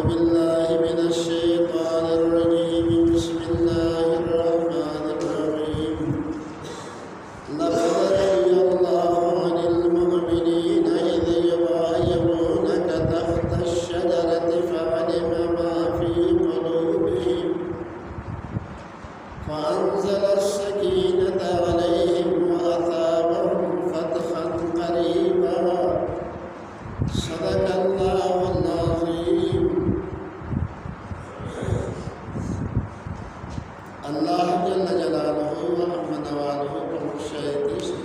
بالله من الشيطان الرجيم بسم الله الرحمن الرحيم لقد رضي الله عن المؤمنين إذ يبايعونك تحت الشجرة فعلم ما في قلوبهم فأنزل السكينة عليهم وأثابهم فتحا قريبا صدق الله العظيم. اللہ جل جلالہ و عظم نوالہ کو مشاہدی سے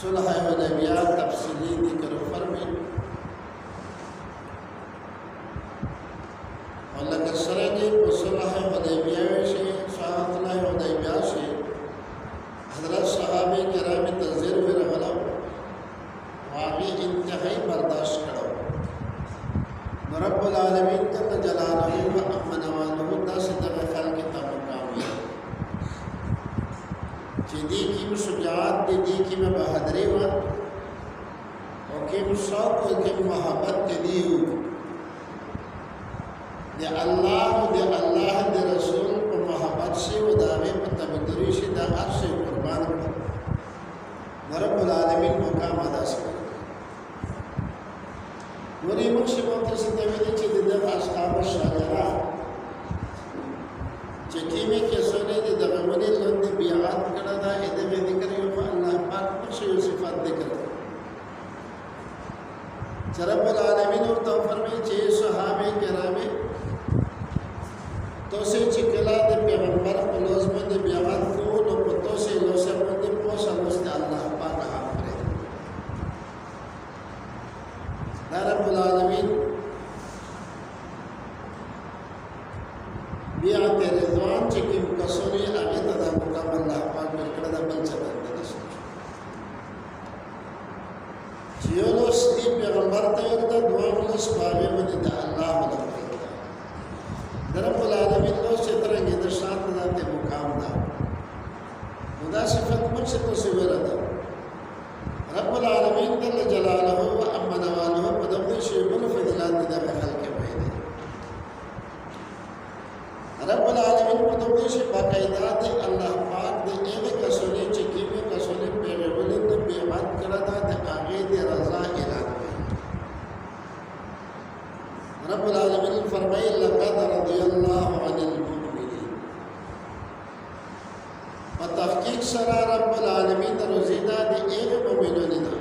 صلح حدیبیہ تفصیلی ذکر فرمائے اور لکہ سرگی کو صلح حدیبیہ سے صلح حدیبیہ سے حضرت صحابہ کرام تذیر میں رہا واقعی انتہائی برداشت کرو رب العالمین جل جلالہ و عظم نوالہ دا صدق خلق تمکامی جدی کی میں شجاعت دی کی میں بہادری و کی میں شوق و کی محبت دی دے اللہ دے رسول کو محبت سے و داغے پر تبدری سے دا عرش قربان کر رب العالمین مقام ادا سے ونی مقصد ہوتا سے دویدی چی دیدر اصحاب الشاجرہ چکیمی کے سونے دی دغمونی لندی بیعات کرا دا ادھے ذکر یوم اللہ پاک مقصد صفات ذکر رب العالمین اور تو فرمی چی صحابی کرامی تو سے چکلا دی پیغمبر قلوز میں دی بیعات کو نو پتو سے لو سے مندی پوسا لستے اللہ پاک حام کرے رب العالمین بیعت رضوان چکم کسوری آگے تدا مقام اللہ پاک برکردہ بل چکن دنس چیولو ستی پیغمبر تیردہ دعا ملس باوی منی دا اللہ ملک رب العالمین لو سترنگی دا شان دا تے مقام دا خدا صفت مجھ سے تو سور دا رب العالمین دل جلالہ و عظم نوالہ مدد شیبن فضلات دا خلق وحیدے رب العالمین مدد شیب باقیدات اللہ پاک دے ایوے کسولی چکیوے کسولی پیغے ولند بیعات کردا دے آگے دے رضا اعلان ہوئی رب العالمین فرمائی لقد رضی اللہ عن المؤمنین و تحقیق سرا رب العالمین رضیدہ دے ایوے مومنون دا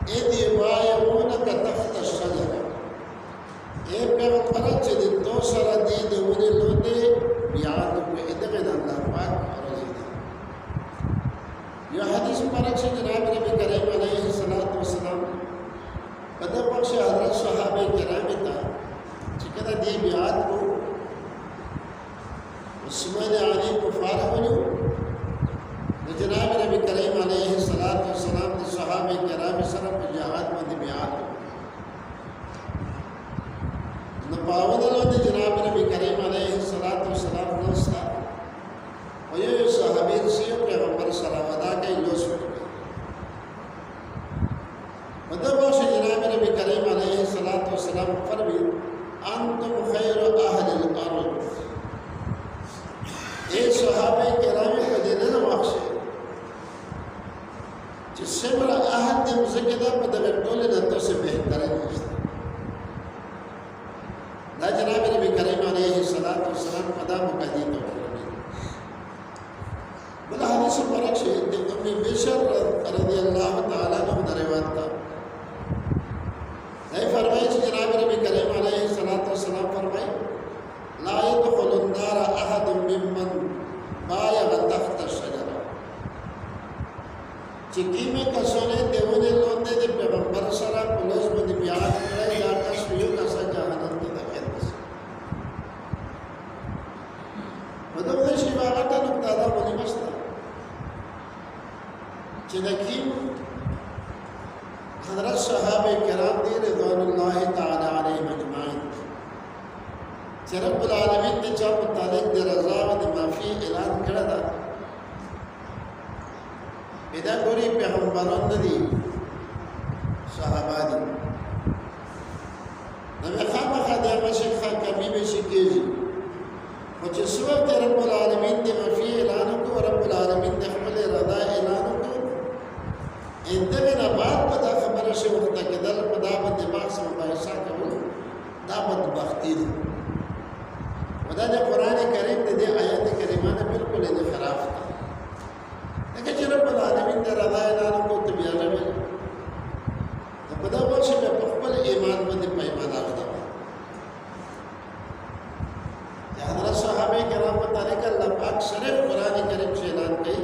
اذ یبایعونک تحت الشجرہ اے پیغمبر چلی تو سرا دی دونی لونے بیعات کو ادمین اللہ پاک رضیدہ یہ حدیث پرک سے جناب نبی کریم علیہ السلام قدر پاک سے حضرت صحابہ کرامی تا چکتا دی بیعات کو عثمان علی کو فارغ ہو جناب نبی کریم علیہ السلام دی صحابہ کرام سرم جہاد میں دی بیعات ہو نپاون اللہ دی جناب نبی کریم علیہ السلام نوستا ویو صحابی رسیو پیغمبر صلاح ودا کے لوس پڑ گئی مدبوش جناب نبی کریم علیہ السلام فرمی انتم خیر اہل الارض اے صحابہ کرامی کو دینے نواقشے جس سے مرا احد دے مزکدہ پدر ٹولے نتو سے بہترین ہوستا لا جناب نبی کریم علیہ السلام قدام و قدیم و فرمی بلا حدیث پرک شہید دے امی بشر رضی اللہ تعالیٰ نے دروات کا نہیں فرمائی چھ جناب نبی کریم علیہ السلام فرمائی لا يدخل النار احد ممن بايع تحت الشجرة چکی میں کسونے دیونے لوندے دے پیغمبر سرا پلوز بندی بیعات کرے یا کسویو کسا جہانت دے دکھت بس مدب دے شیباغتا نکتا دا بنی بستا چنکیم حضرت صحابہ کرام دی رضوان اللہ تعالی علیہ مجمعین رب العالمین نے چاہ متعلق دے رضا و دے معافی اعلان کردہ پیدا گوری پیغمبران دی صحابہ دی تهدید ودا د قران کریم د دې آیت کریمه نه بالکل انحراف ده دغه چې رب العالمین د رضا اعلان کو ته بیا نه ویل په دا ورشي په خپل ایمان باندې پیمان راغله چې حضرت صحابه کرام په طریقه الله پاک شریف قران کریم چې اعلان کړي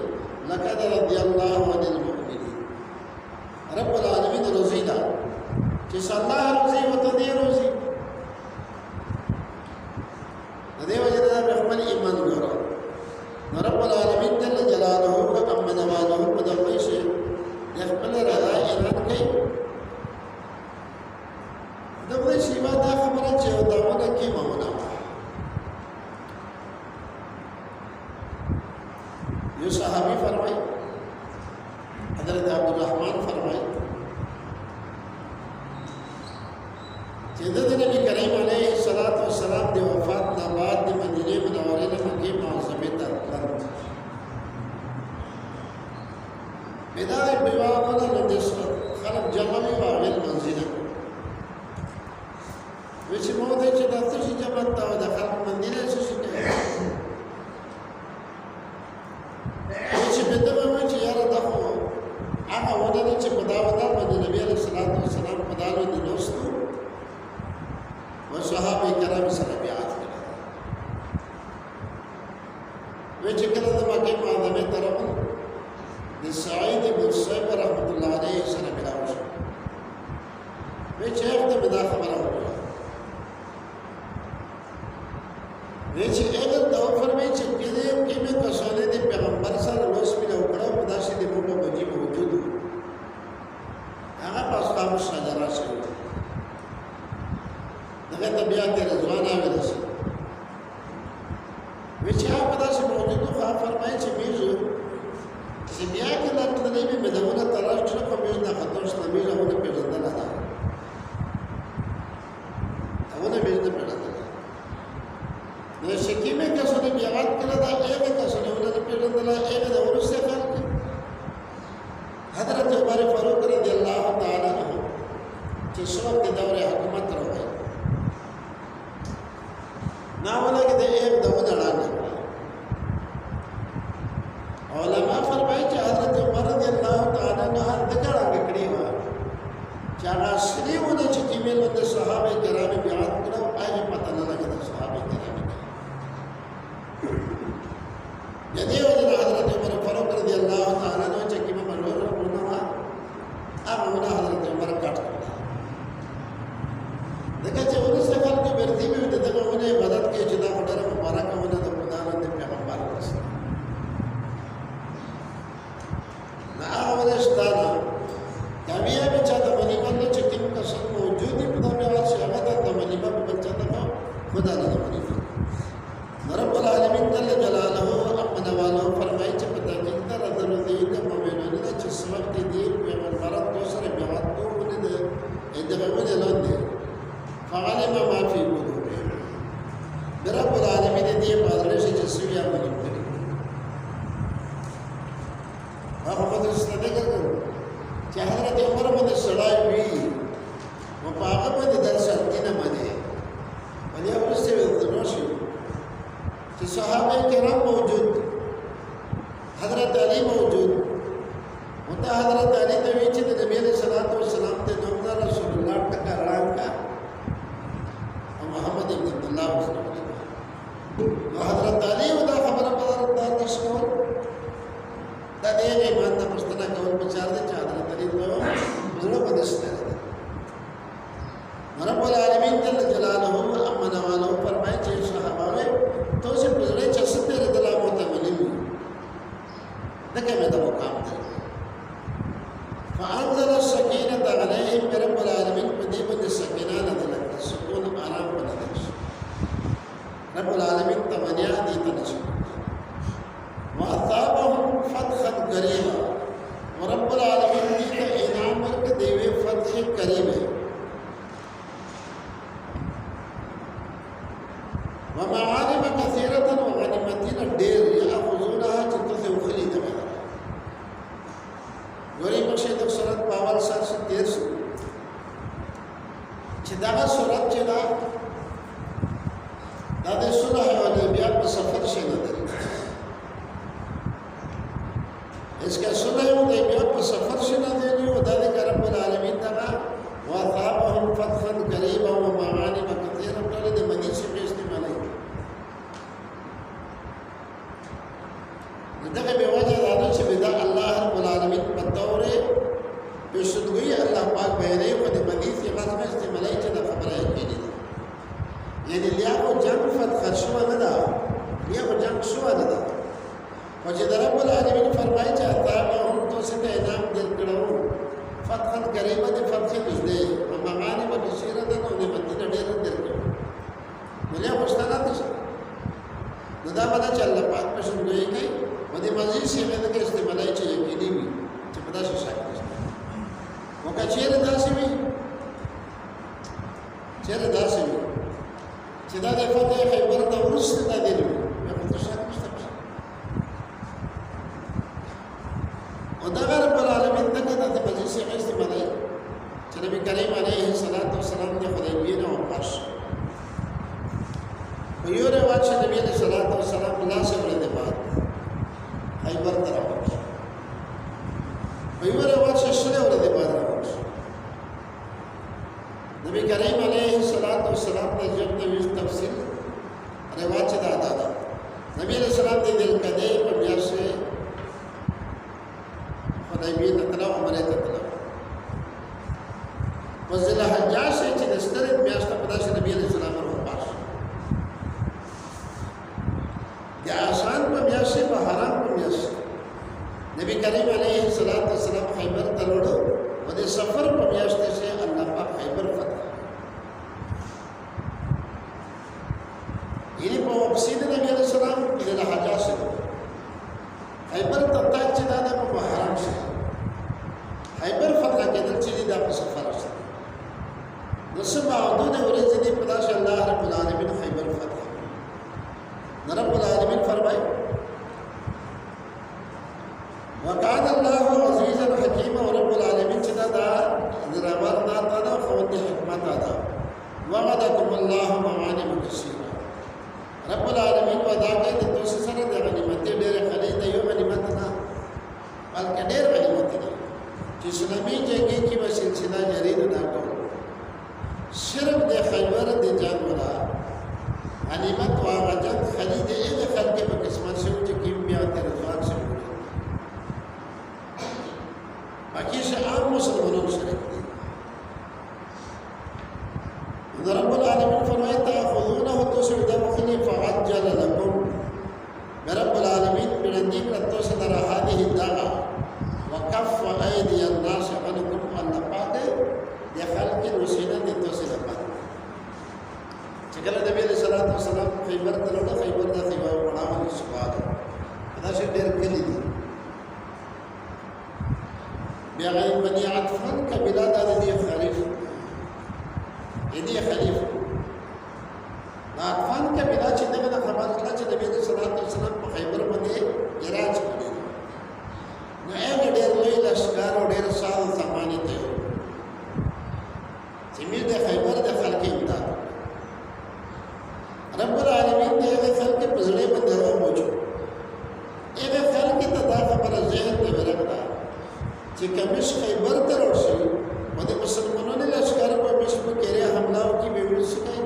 لقد رضي الله عن المؤمنين رب العالمین روزي دا چې الله روزي وته دی روزي د دې وجه دا خپل ایمان ګورو رب العالمین جل جلاله اما نوازه په دغه شی خپل رضا اعلان کړي دغه شی ما دا خبره چې داونه کې مونږه یو صحابي فرمایي حضرت عبدالرحمن فرمایي چې د نبی کریم علیه الصلاۃ والسلام د وفات نه بعد د مدینه منوره نه مکه معظمه ته تلل بدايه بیواونه د خلک جمع واغل منزله وچ مو ته چې تاسو چې جمع تا د خلک مدینه څه شي چې بدمه مو چې یاره دغه هغه ونه چې په دا ودا باندې نبی علیه الصلاۃ والسلام په دالو د دوستو صحابه کرام سره بیعت کړه وچ کله د مکه معظمه طرف د سعید بن صیب رحمت الله علیه سره ملاو شو وچ هغه ته دا خبره وکړه وچ هغه دا فرمایي چې کله کې مې کسانه د پیغمبر سره لوس مې وکړه په داسې د موږ په موجود هغه په اصحاب الشجره شوی دغه طبيعت رضوانه ورسي وچه په داسې موجودو خوا فرمایي چې میزو چې بیا کې لکه د دې مدونه تلاش چې په میز نه خطر شته میزه ونه پیژندل نه هغه میز نه پیژندل نو شکی مې کسو د بیعت کړه دا هغه کسو نه پیژندل هغه د ورسره خلک حضرت عمر فاروق رضی الله تعالی عنہ چې څوک د دوره حکومت راوړي ناوله کې د ایک دغه ډاډه علماء فرمایي چې حضرت عمر رضی الله تعالی عنہ دغه کړي و چې هغه شریونه چې کیمل د صحابه کرام بیعت کړو هغه پته نه لګي د صحابه کرام د دې وجه حضرت عمر فاروق رضی الله تعالی عنہ چې کیمه منور ورونه هغه حضرت عمر کاټ دغه چې ورسره خلک ورته به دغه ونه مدد کې چې دا ډېر مبارک ونه د خدای د پیغمبر رسول نه هغه ورشتانه کامیاب چې د مليمه چې کوم کسب موجود په دغه واسه هغه د مليمه په بچا ته خدای نه مليمه رب العالمین جل جلاله اپنا والو فرمایي چې په تحقیق در دې د مؤمنانو چې سبب دې پیغمبر دوسره بیعت کوونه دغه ونه لاندې فعلم ما في قلوبهم رب العالمین دې پادرش چې سویا باندې کړی هغه په دې ستنه کړو چې حضرت عمر باندې سړای وی او په هغه باندې درس کینه باندې باندې ورسته ورنوشي چې صحابه کرام موجود حضرت علی موجود وته حضرت علی ته وی چې د نبی صلی الله علیه وسلم ته دومره رسول الله ټکران کا محمد ابن عبد الله حضرت علی ودا خبره په تاسو دا دې باندې پښتنه کول په چار دي چې حضرت علی په زړه پدشته رب العالمین جل جلاله امنا والو فرمایي چې صحابه تو چې پزړه چې ستر دلا متمنین دغه مې د مقام ده فانزل السکینه علیهم رب العالمین په دې باندې سکینه نازل کړه سکون آرام باندې رب العالمین تمنیا دي تنشي واثابهم فتحا قریبا ورب العالمین دې ته انعام ورکړي دیوې فتح قریب ہے ومعالم كثيرة وغنيمتين الدير يأخذونها جنتو وخلي دمنا غوري بخشي د سورت پاول سر سے 13 چې دا سورت چې دا دا د صلح حدیبیه په سفر شي نه دی اسکه صلح حدیبیه په سفر شي نه دی او دا د رب العالمین دا واثابهم فتحا قريبا ومغانم كثيرا ټول د مدینه څخه استعمالي دغه به وجه دا چې دا الله رب العالمین په توره په شتوی الله پاک بیانې په د مدینه څخه غاښ استعمالي چې دا خبره کېږي یعنی لیاقو جنگ فتح شو نه ده لیاقو جنگ شو نه ده او چې رب العالمین فرمایي چې اتابهم تو څه انعام درکړو فتحا قریبا د فتح نږدې او مغانم کثیره ده نو د مدینه ډېر درکړو نو لیاقو ستنه ده نو دا مدا چې الله پاک په شنوي کوي او د مزید څخه د استعمالي چې یقیني وي چې په داسې شکل او کچېره داسې وي چېرې داسې وي چې دا د فتح خیبر ته وروسته دا دی بیا په تشک نشته او دغه رب العالمین دغه د مجلس استعمالي چې نبی کریم علیه الصلاۃ والسلام د حدیبیه نه واپس په یو روایت چې نبی علیه الصلاۃ والسلام الله سے ورته بعد خیبر ته راوځي په یو روایت چې شله ورته بعد راوځي نبی کریم علیه الصلاۃ والسلام نے جب تفصیل روایت دا دا نبی علیہ السلام دې دل کده په بیا سے حدیبیه ته تلو عمره ته تلو وزل حجاج سے چې دستر میاشت په داسې نبی علیہ السلام ورو پاس یا آسان په بیا سے په حرام په بیا سے نبی کریم علیه الصلاۃ والسلام خیبر ته وړو او د سفر په میاشت سے الله پاک خیبر فتح یعنی په وسید نبی علیہ السلام د حجاج سے خیبر ته تاج چې دا په حرام شي خیبر فتح کېدل چې دا په سفر شي نو سبا حدود ورځې دې په داش الله رب العالمین خیبر فتح رب العالمین فرمایي وکانه الله عزیزا حکیما رب العالمین چې دا دربار دا تا خوند حکمت ادا وعدکم الله مغانم کثیره رب العالمین وعده کوي چې تاسو سره د غنیمت ډېر خلې د یو غنیمت نه بلکې ډېر غنیمت دي چې اسلامي جګړې کې به سلسله جاری نه کړو صرف د خیبر د جنگ ولا غنیمت واغه جنگ خلې د دې خلک په قسمت شو چې کیمیا تر ځواک شو باقي عام مسلمانانو شریک دي رب العالمین فرمائے تاخذونه تسعد مخنی فعجل لكم رب العالمین بلندی کرتو صدر هذه الدعوه وكف ايدي الناس عنكم ان پاک خلق وسیله د توسله پات چې کله نبی علیہ الصلوۃ والسلام خیبر ته لاړ خیبر د خیبر وړاندې سوال دا چې ډېر کلی دي بیا غي بني عطفان قبیله د دې خلیف دې خلیف عطفان قبیله چې دغه خبر کړه چې نبی علیہ الصلوۃ والسلام په خیبر باندې جراج کړی نو هغه ډېر لوی لشکار او ډېر ساز سامانه ته چې موږ د خیبر د خلک امداد رب العالمین دې خلک په ځړې باندې راوځو هغه خلک ته دا خبره ذهن ته ورغله چې کمش خیبر ته ورشي او د مسلمانانو لشکار په مشبو کې حمله وکړي به ورسېږي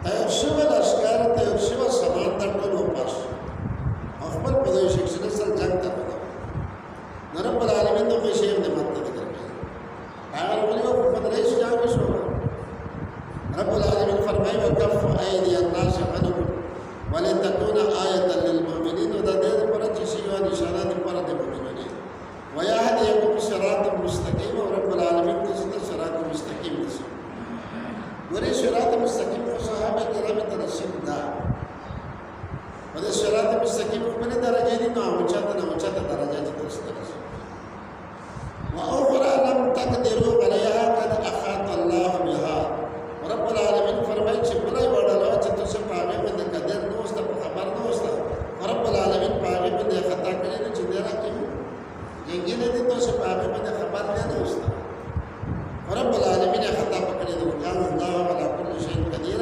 تیار شو لشکار تیار شو سامان د ټول واپس خپل په دې شخصي سره جنگ ته رب العالمین د خوشي د مدد کوي هغه ولې په دې جنگ شو رب العالمین فرمایي وکف ايدي الناس عنهم ولتكون آية للمؤمنين وده پر چې شی او نشانه دي پر د مؤمنانو ويهديكم صراطا مستقيما رب العالمین ته صراط مستقیم دي ورې صراط مستقیم صحابه کرام ته نصیب ده ولې صراط مستقیم په دې درجه دي نو اوچته درجه دي تاسو واخرى لم تقدروا عليها قد احاط الله بها رب العالمین فرمایي چې بلای وړاله چې تاسو په هغه باندې قدر نوست په خبر نوست رب العالمین په هغه باندې خطا کړی چې درا کې یګینه دي تاسو په هغه باندې خبر نه نوست رب العالمین خطا پکړی دی الله على كل شيء قدير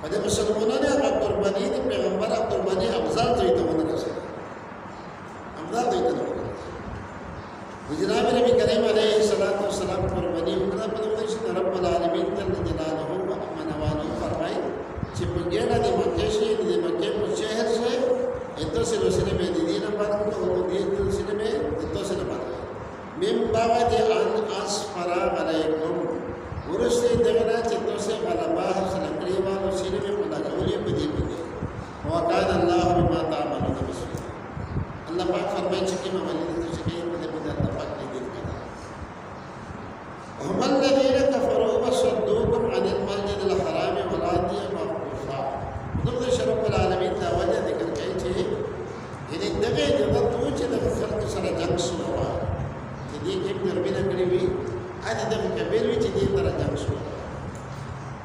په دې مسلمانانو هغه قرباني د پیغمبر قرباني افضل ځای ته ونه رسېده افضل ځای ته ونه رسېده جناب نبی کریم علیه الصلاۃ والسلام قرباني وکړه په دې چې رب العالمین جل جلاله امن والو فرمایي چې په ګډه د مکه شي د مکه په شهر شي entonces los enemigos de Dina Padre como dieron los enemigos entonces la Padre من بعد أن أسفر عليكم ورسل دغنا entonces غلبا سلكريما وسينه بلا قولي بدي وكان الله بما تعملون بصير الله پاک فرمائے کہ میں ولید تو کہ بدے بدے اللہ پاک نے دین کہا هم الذين كفروا وصدوكم عن المسجد الحرام والهدي معكوفا ضد رب العالمين تا وجه ذکر کہے چې یعنی دغه د توچ د خلق سره جنگ شروع دې کې دربینه کړی وي اته د کبیر وی چې دې تر جنگ شروع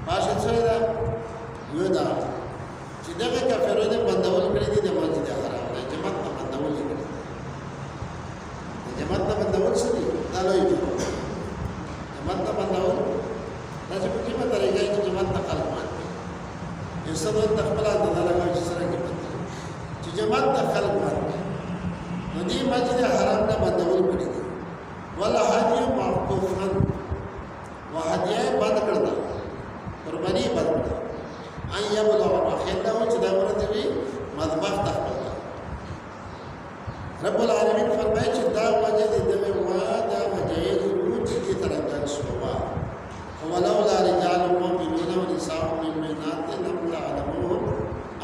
پاشل سره دا یو دا چې دغه کافرونو بندول کړی دي د مسجد الحرام د جماعت نه بندول کړی د جماعت نه بندول څه دي دا لوی جماعت نه بندول دا چې په کومه طریقه کې جماعت نه خلق باندې یو څه د خپل د دلګو چې سره کې چې جماعت نه خلق باندې نو دې مسجد الحرام نه بندول کړی دي ولا هدي معقوفا وهدي بند کړل قرباني بند کړل ان يبلغ مخيله چې دا ورته وي مذبح تخبل رب العالمین فرمایي چې دا وجه دې دغه واده وجه روح چې ترنګ شووا ولولا رجال مؤمنون ونساء مؤمنات لم تعلموهم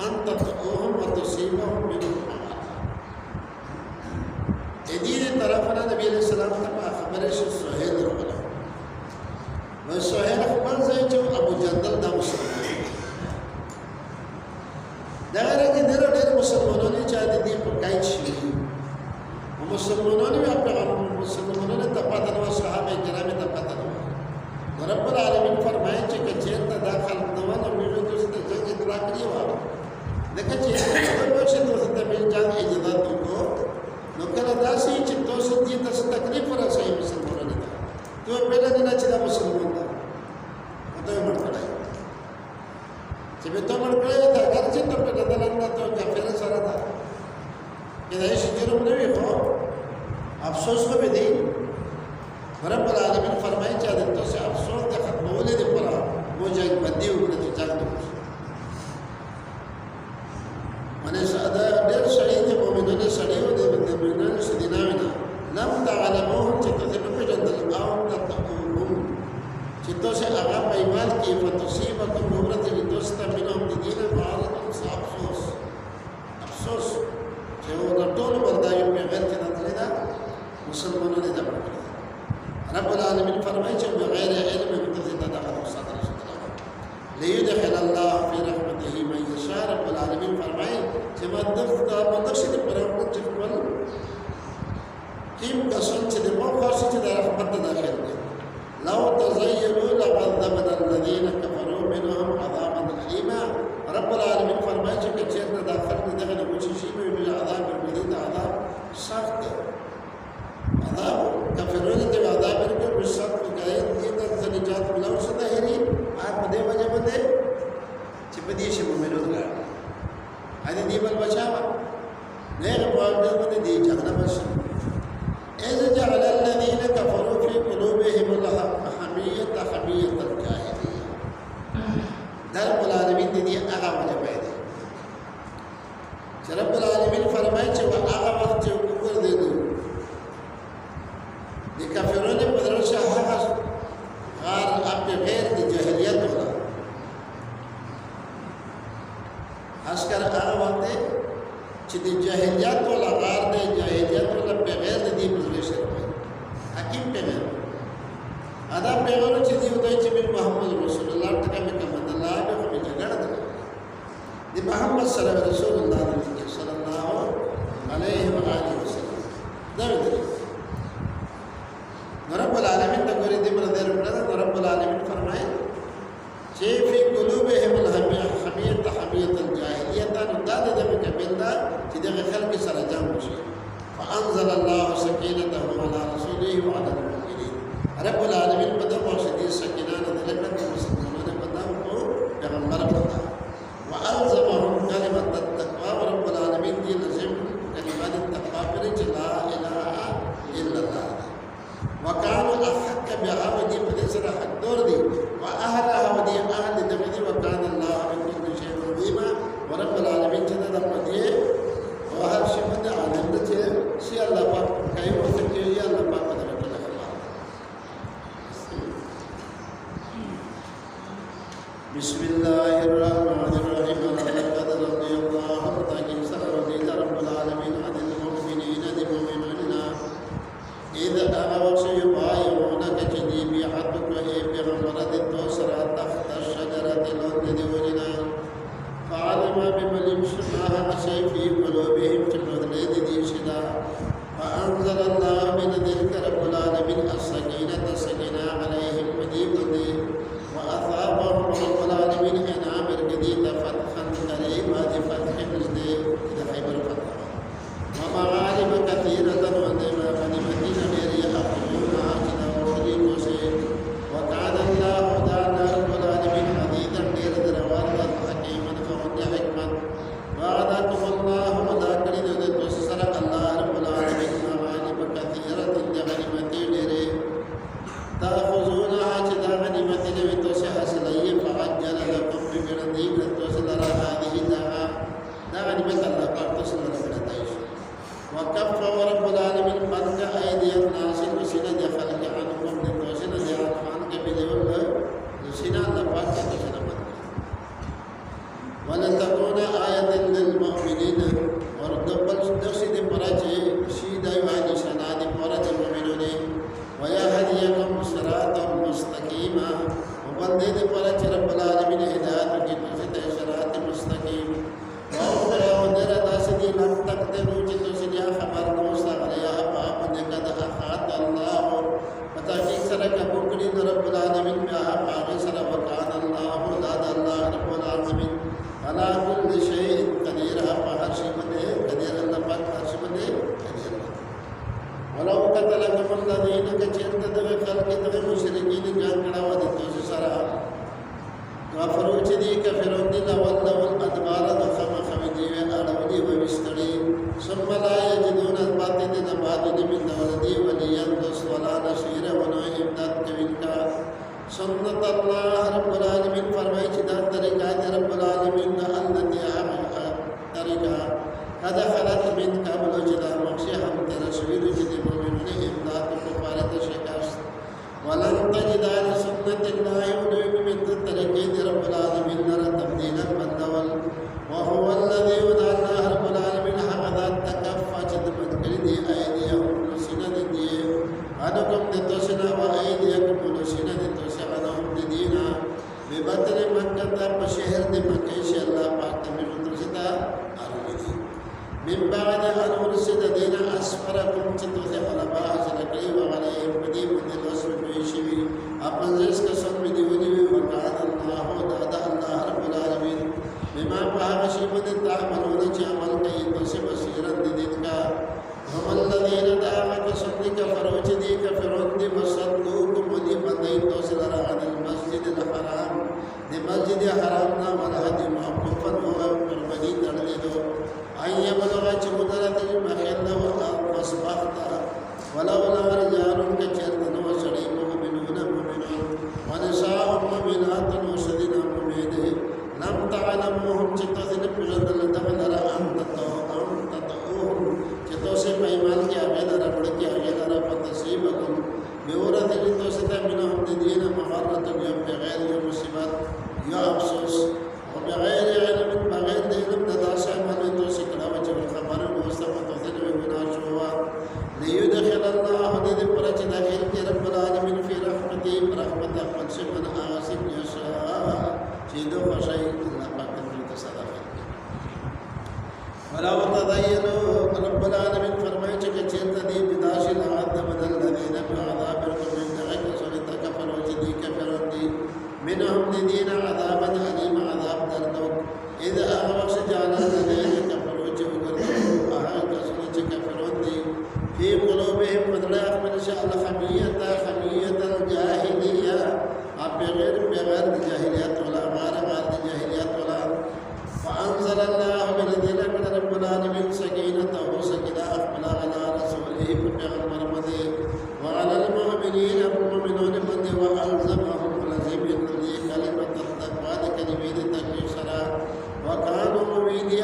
ان تطؤوهم وتصيبهم منهم دې طرفنا نبی علیہ السلام ته خبره شو سہیل ورغله نو سہیل خپل ځای چې ابو جندل دا مسلمان دا راځي ډېر مسلمانانو چې د دې په کای شي مسلمانانو په مسلمانانو ته پاتې نو صحابه کرام ته پاتې نو رب العالمین فرمایي چې کچېرته داخل نو نو موږ د څه څنګه اطلاع کړی و دغه چې په څه نو څه ته جان اجازه وکړو نو کله داسې چې تاسو دې تاسو تکلیف ورسوي مسلمانانو ته ته په دې نه چې دا مسلمان ده ته یې مرکړای چې به ته مرکړای دا اگر چې ته په دې نه ته کافر سره ده دا هیڅ جرم نه وي خو افسوس به دی رب العالمین فرمایي چې دا تاسو افسوس د ختمولې لپاره مجاهد باندې وکړي چې ځان منه ساده ډېر شهید مؤمنانو سړیو د مؤمنانو سدیناوینه لم تعلموهم چې تاسو په جندل او تقوم چې تاسو هغه په ایمان کې فتصيبكم نورت لتوست منهم دینه معارض افسوس افسوس چې ټول برداشت په غیر کې نه دا مسلمانانو ته پړل رب العالمین فرمایي چې بغیر علم تاسو ته دغه صدر ليدخل الله في رحمته من يشاء رب العالمين فرمائے کہ مدرسے کے پرامن چکول کیم قسم چې د موخه چې د رحمت داخل دي لو تزينوا لعذبنا الذين كفروا منهم عذابا اليما رب العالمین فرمائے چې چیرته داخل دي دغه کوشش شي به عذاب شدید عذاب سخت عذاب کفرونه ته عذاب ورکړي په سخت کې دې ته نجات ملو ستهري په دې وجه باندې چې په دې شی مومنون غواړي ا دې بل بچاوا نه په دې باندې دې ځنه بشي اذ جعل الذين كفروا في قلوبهم الحميه حميه الجاهليه رب العالمین دې هغه وجه پیدا چې رب العالمین فرمایي چې هغه وخت چې کفر دې دي کافرونه په درشه هغه غار اپ غیر د جاهلیت ولا اسکر هغه وخت چې د جاهلیت ولا غار د جاهلیت ولا په غیر د دې پوزیشن وي حکیم پیغام ادا پیغام چې دی وای چې محمد رسول الله ټکه مې کوم الله به مې جګړه ده د محمد صلی الله علیه وسلم صلی الله علیه و آله وسلم دا دی رب العالمین ته ګورې دې مرده ورکړه رب العالمین فرمایي چې فی قلوبهم الحمیه حمیه الجاهلیه دا د دې کبنده چې د خلک سره جنگ شي فانزل الله سکینته علی رسوله وعلى المؤمنین رب العالمین په دغه شدید سکینه د لکه مسلمانانو په دغه پیغمبر په الرحمن الرحيم لقد رضي الله تعالى رضي رب العالمين عن المؤمنين إذا أغوص يبايعونك جديبي حدك وإيه بغمرة التوسرى تحت الشجرة الأرض وجنا فعلم بمن يمشقها شيء في قلوبهم تبدل ديشنا فأنزل الله من ذلك رب العالمين السكينة عليهم مديبني وأثابهم رب العالمين إنعام الجديد فتحا قريبا لفتح مجدي إذا خيبر فتح ومغارب كثيرة ونعم غنيمة غير يأخذونها كذا وقريب وسير وكان الله تعالى رب العالمين عزيزا غير ذروات حكيما فهد حكما وعدكم الله وذاكرين وذكر الله رب العالمين مغارب كثيرة لغنيمة غير تأخذونها كذا غنيمة لوتوسع سليم فعجل لكم بجردي لتوسل هذه دا غنيمة الله قارتوسل لبنتايش وكف رب العالمين قد أيدي الناس وسنة خلق عنكم لتوسنة عنك بلول لسنة لباك تسنة ولن تكون آية للمؤمنين وردبل درسد براجي شيدا يواني سناد برد المؤمنون ويهديكم صراطا مستقيما وبلد برد رب العالمين هداية جنة صراط مستقيم وأخرى ودر داسدي لم تقدروا جنة سنيا خبر موسى عليها فأبن قد أخاط الله فتحقيق سرك بكري رب العالمين بها باغي سر وكان الله لدى الله رب العالمين على كل شيء قدير أفهر شمده قدير الله پاک هر شمده قدير ولو قتلكم الذين كچرت دغه خلق دغه مشرکین جان کړه و د توس سره کافرو چې دي کفرون دي ولو الادبار د خم خمدي اړودي و وستړي ثم لا يجدون الباطن بعد من دولدي وليا ولا نصير ولا امداد کوي کا سنت الله رب العالمین فرمایي چې دا طریقه د رب العالمین د الذي طریقه قد خلت من قبل جدا مخشي هم ترسويد جدي مؤمنون امداد كفارة شكاست ولن تجد على سنة الله ودعم من طريقين رب العالمين نرى تبديلا بالدول وهو الذي ودع الله رب العالمين حقا تكفى جدبت كردي أيديهم لسنة دي عنكم دتوسنا وأيديكم لسنة دتوسنا دينا ببطن مكة بشهر دي مكة إن شاء الله پاک من مدرسة أرمدي من بعد أن أرسل دينا أسفركم تتوث على بعض لكي وعليهم بدي من الوصف بيشوي أبن رزق سن بديوني وقال الله دادا الله رب العالمين بما بها شيء تعملون عمل كي توسي بصيرا دينك هم الذين دعمك سنك فروج دي كفرون دي وصدوكم ودي بندين توسل عن المسجد الحرام دي مسجد حرامنا والهدي محفوفا وقربني ترددو أن يبلغ جمدرة المخلة وأصبحت ولولا رجال كثيرا وسري مؤمنون ونساء مؤمنات وسدين مؤمنين لم تعلموهم تتذن بجدل دخل أن تطعوهم تتوسي بإيمان كي أغير ربك أغير فتصيبكم بورث لتوسط منهم دين مغرة يوم بغير مصيبات يا أفسوس وبغير علم بغير علم نداسة من توسي كلامة الخبر المستوى تذن بمناشوها ليدخل الله ذي برج داخل رب العالمين في رحمته برحمة قدس من آسم يشاء شيدو فشيء الله پاک من تصدق ولو تدينوا رب العالمين فرمائے کہ چیت دی بداش العاد من الذين بعذاب من دعك سنت كفروا جدي كفروا دي منهم الذين عذابا أليم عذاب دردوك إذا أغوص جعل الذين كفروا جوكروا أهل سنت كفروا دي في قلوبهم مدلاق من شاء خمية الجاهلية بغير الجاهلية ولا غير الجاهلية ولا فأنزل الله من ذلك من رب العالمين سكينته أقبل على رسوله بغير مدي وعلى المؤمنين المؤمنون من وألزمهم لزم الذي كلمة التقوى كلمة التكبير وكانوا مؤمنين